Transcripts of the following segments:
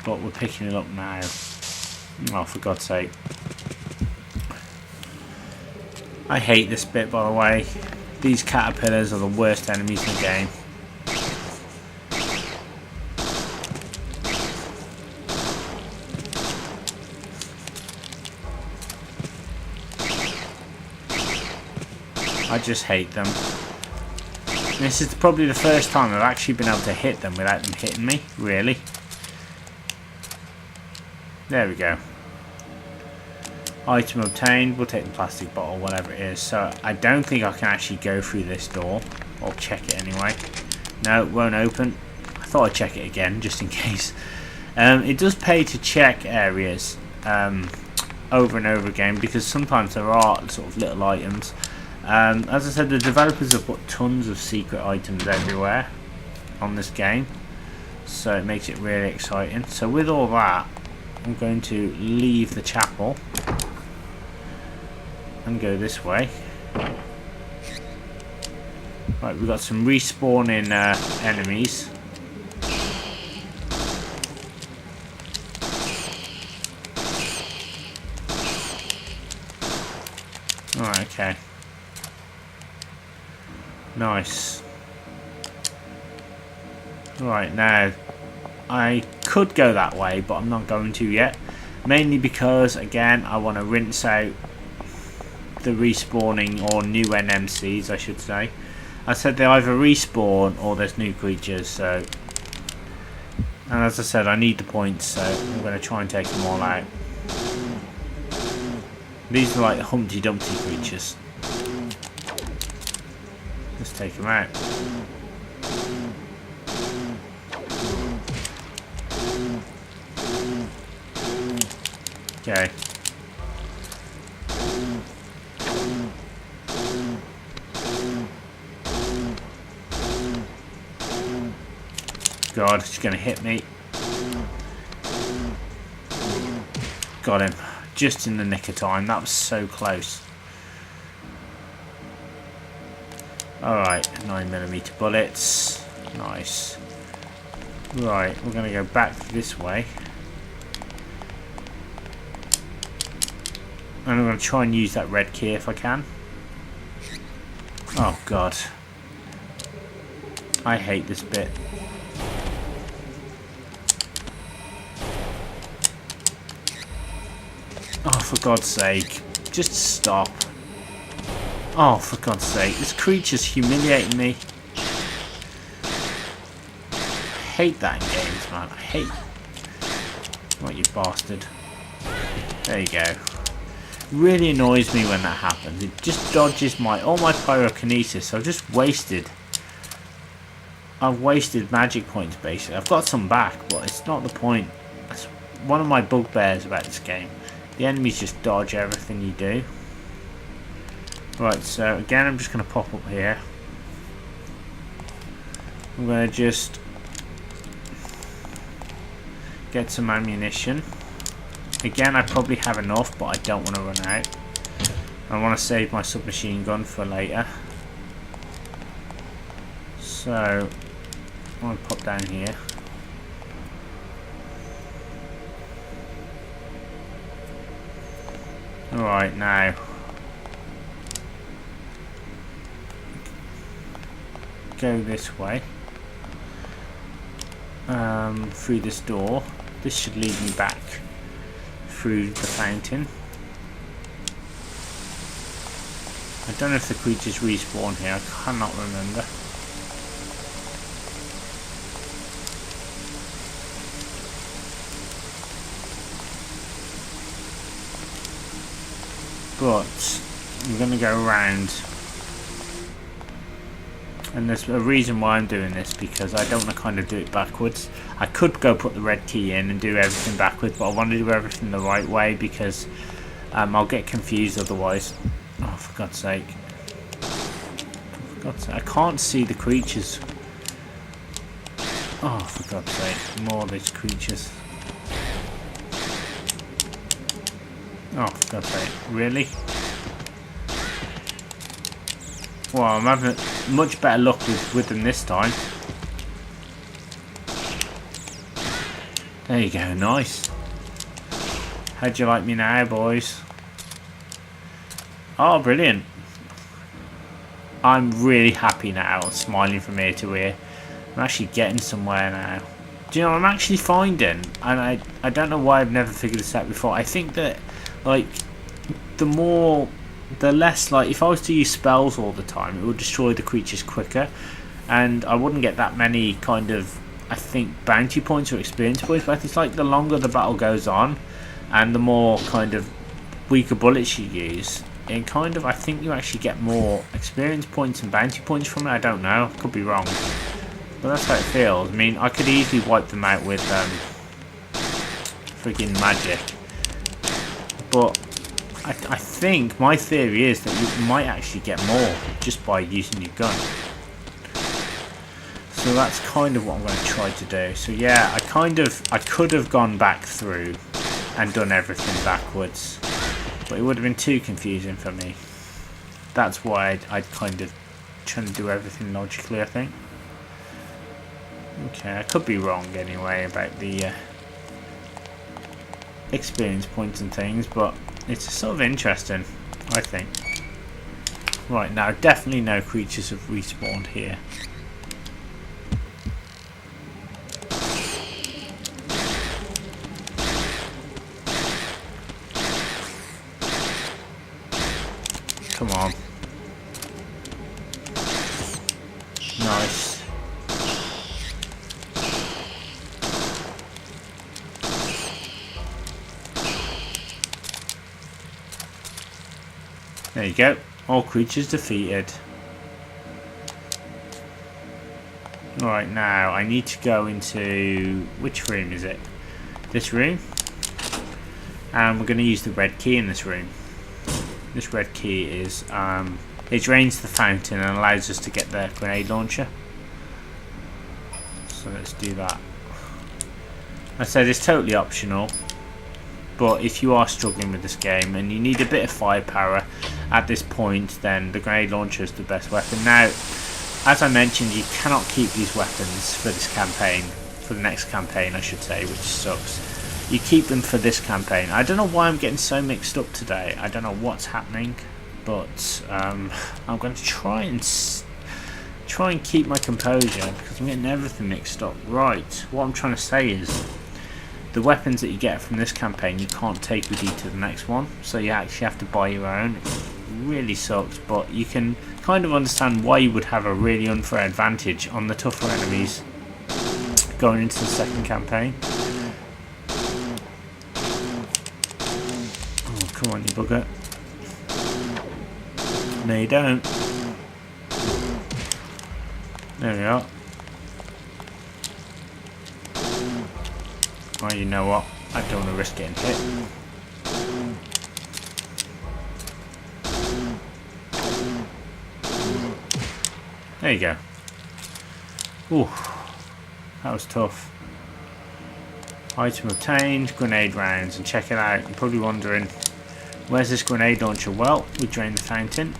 but we're picking it up now. Oh, for God's sake. I hate this bit, by the way. These caterpillars are the worst enemies in the game. I just hate them. This is probably the first time I've actually been able to hit them without them hitting me, really. There we go. Item obtained. We'll take the plastic bottle, whatever it is. So I don't think I can actually go through this door. I'll check it anyway. No, it won't open. I thought I'd check it again, just in case. It does pay to check areas over and over again, because sometimes there are sort of little items. As I said, the developers have put tons of secret items everywhere on this game, so it makes it really exciting. So with all that, I'm going to leave the chapel and go this way. Right, we've got some respawning enemies. Alright, okay. Nice. Right, now I could go that way, but I'm not going to yet. Mainly because, again, I want to rinse out the respawning, or new NMCs I should say. I said they either respawn or there's new creatures, so, and as I said, I need the points, so I'm going to try and take them all out. These are like Humpty Dumpty creatures. Let's take them out. Okay. God, she's gonna hit me. Got him. Just in the nick of time. That was so close. Alright, 9mm bullets. Nice. Right, we're gonna go back this way. And I'm going to try and use that red key if I can. Oh God. I hate this bit. Oh, for God's sake. Just stop. Oh, for God's sake. This creature's humiliating me. I hate that in games, man. I hate... What, you bastard. There you go. Really annoys me when that happens. It just dodges all my pyrokinesis. So I've just wasted magic points basically. I've got some back, but it's not the point. That's one of my bugbears about this game. The enemies just dodge everything you do. Right, so again I'm just going to pop up here. I'm going to just get some ammunition. Again, I probably have enough, but I don't want to run out. I want to save my submachine gun for later. So, I'm going to pop down here. Alright, now. Go this way. Through this door. This should lead me back through the fountain. I don't know if the creatures respawn here, I cannot remember. But I'm going to go around, and there's a reason why I'm doing this, because I don't want to kind of do it backwards. I could go put the red key in and do everything backwards, but I want to do everything the right way, because I'll get confused otherwise. Oh, for God's sake. For God's sake. I can't see the creatures. Oh, for God's sake. More of these creatures. Oh, for God's sake. Really? Well, I'm having much better luck with them this time. There you go, nice. How'd you like me now, boys? Oh, brilliant. I'm really happy now. I'm smiling from ear to ear. I'm actually getting somewhere now. Do you know what I'm actually finding? And I don't know why I've never figured this out before. I think that, like, the less, like, if I was to use spells all the time, it would destroy the creatures quicker. And I wouldn't get that many kind of, I think, bounty points or experience points. But it's like the longer the battle goes on and the more kind of weaker bullets you use, and kind of, I think you actually get more experience points and bounty points from it. I don't know, could be wrong, but that's how it feels. I mean, I could easily wipe them out with freaking magic, but I think my theory is that you might actually get more just by using your gun. So that's kind of what I'm going to try to do. So yeah, I could have gone back through and done everything backwards, but it would have been too confusing for me. That's why I'd kind of trying to do everything logically, I think. Okay, I could be wrong anyway about the experience points and things, but it's sort of interesting, I think. Right, now definitely no creatures have respawned here. Come on. Nice. There you go. All creatures defeated. Right, now I need to go into... which room is it? This room. And we're going to use the red key in this room. This red key is, it drains the fountain and allows us to get the grenade launcher. So let's do that. I said it's totally optional, but if you are struggling with this game and you need a bit of firepower at this point, then the grenade launcher is the best weapon. Now, as I mentioned, you cannot keep these weapons for this campaign, for the next campaign I should say, which sucks. You keep them for this campaign. I don't know why I'm getting so mixed up today. I don't know what's happening, but I'm going to try and keep my composure because I'm getting everything mixed up. Right, what I'm trying to say is the weapons that you get from this campaign you can't take with you to the next one, so you actually have to buy your own. It really sucks, but you can kind of understand why you would have a really unfair advantage on the tougher enemies going into the second campaign. Come on, you bugger. No, you don't. There we are. Well, you know what? I don't want to risk getting hit. There you go. Ooh, that was tough. Item obtained, grenade rounds, and check it out. You're probably wondering, where's this grenade launcher? Well, we drained the fountain.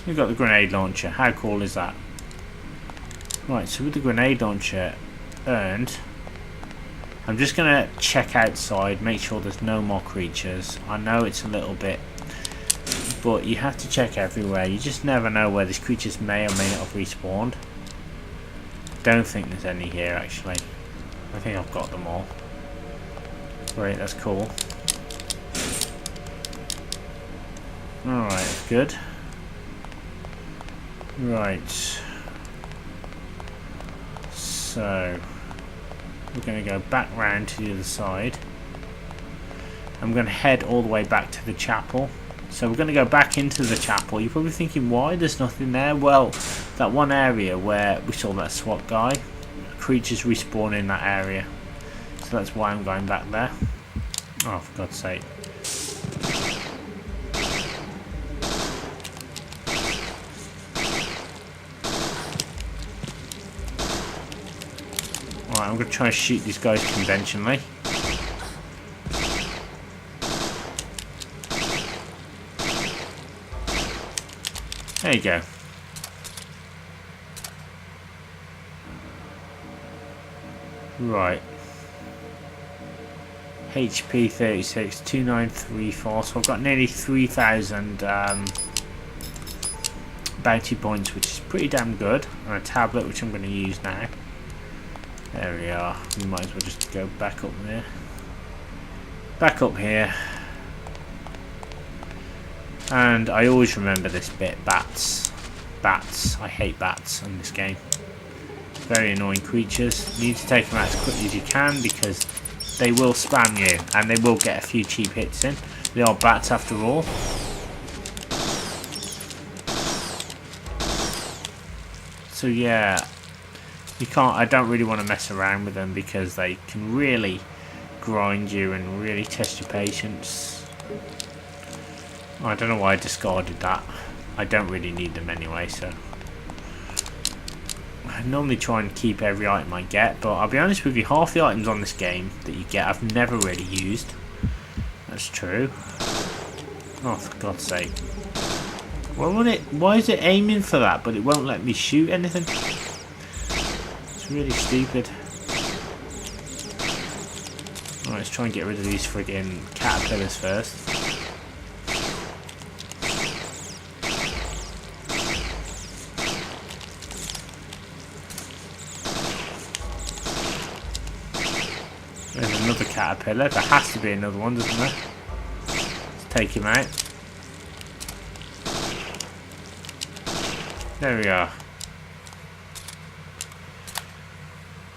We've got the grenade launcher. How cool is that? Right, so with the grenade launcher earned, I'm just going to check outside, make sure there's no more creatures. I know it's a little bit, but you have to check everywhere. You just never know where these creatures may or may not have respawned. Don't think there's any here actually. I think I've got them all. Great, that's cool. Alright, that's good. Right. So we're going to go back round to the other side. I'm going to head all the way back to the chapel. So we're going to go back into the chapel. You're probably thinking, why? There's nothing there. Well, that one area where we saw that SWAT guy, creatures respawn in that area. So that's why I'm going back there. Oh, for God's sake. Alright, I'm going to try and shoot these guys conventionally. There you go. Right. HP 36, 2934. So I've got nearly 3,000 bounty points, which is pretty damn good. And a tablet, which I'm going to use now. There we are. We might as well just go back up there. Back up here. And I always remember this bit, bats. Bats. I hate bats in this game. Very annoying creatures. You need to take them out as quickly as you can because they will spam you and they will get a few cheap hits in. They are bats after all. So yeah, you can't. I don't really want to mess around with them because they can really grind you and really test your patience. I don't know why I discarded that. I don't really need them anyway, so I normally try and keep every item I get, but I'll be honest with you, half the items on this game that you get I've never really used. That's true. Oh, for God's sake. Why is it aiming for that, but it won't let me shoot anything? It's really stupid. Alright, let's try and get rid of these friggin' caterpillars first. There's another caterpillar. There has to be another one, doesn't there? Let's take him out. There we are.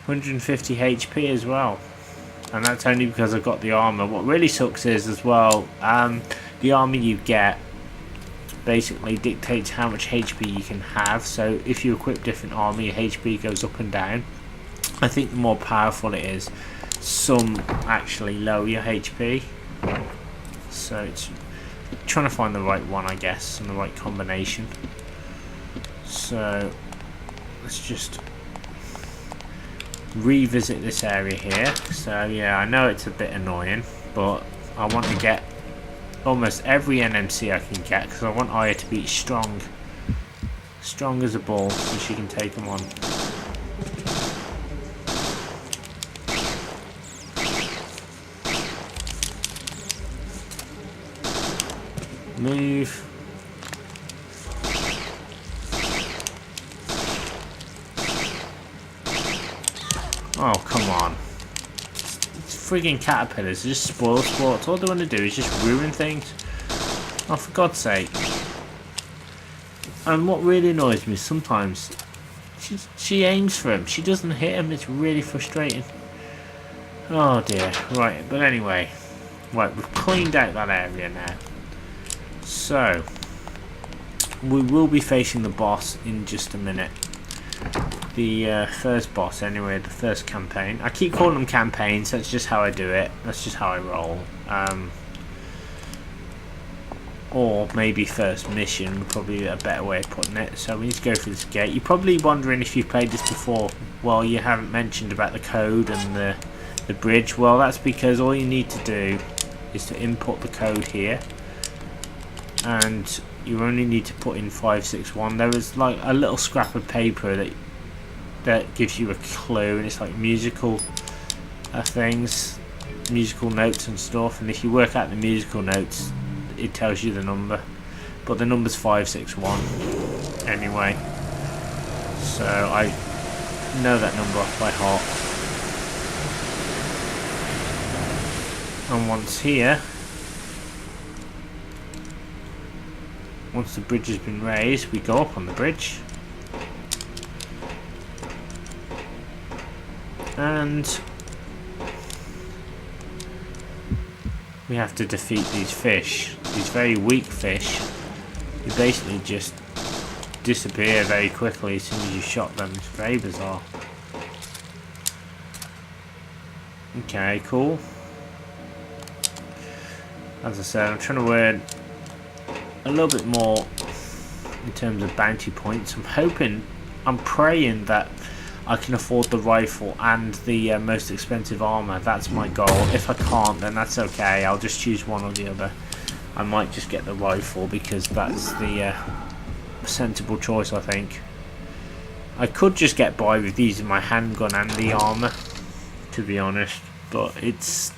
150 HP as well. And that's only because I've got the armor. What really sucks is as well, the armor you get basically dictates how much HP you can have. So if you equip different armor, your HP goes up and down. I think the more powerful it is, some actually lower your HP. So it's trying to find the right one, I guess, and the right combination. So let's just revisit this area here. So yeah, I know it's a bit annoying, but I want to get almost every NMC I can get because I want Aya to be strong as a ball so she can take them on. Move. Oh, come on. It's friggin' caterpillars. They just spoil sports. All they want to do is just ruin things. Oh, for God's sake. And what really annoys me is sometimes she aims for him. She doesn't hit him. It's really frustrating. Oh, dear. Right, but anyway. Right, we've cleaned out that area now. So, we will be facing the boss in just a minute. The first boss anyway, the first campaign. I keep calling them campaigns, that's just how I do it. That's just how I roll. Or maybe first mission would probably be a better way of putting it. So we need to go through this gate. You're probably wondering if you've played this before. Well, you haven't mentioned about the code and the bridge. Well, that's because all you need to do is to input the code here. And you only need to put in 561. There is like a little scrap of paper that gives you a clue, and it's like musical things, musical notes and stuff, and if you work out the musical notes it tells you the number, but the number's 561 anyway, so I know that number off by heart. And once the bridge has been raised, we go up on the bridge. And we have to defeat these fish, these very weak fish, who basically just disappear very quickly as soon as you shot them. It's very bizarre. Okay, cool. As I said, I'm trying to earn a little bit more in terms of bounty points. I'm praying that I can afford the rifle and the most expensive armor. That's my goal. If I can't, then that's okay. I'll just choose one or the other. I might just get the rifle because that's the sensible choice, I think. I could just get by with using my handgun and the armor, to be honest, but it's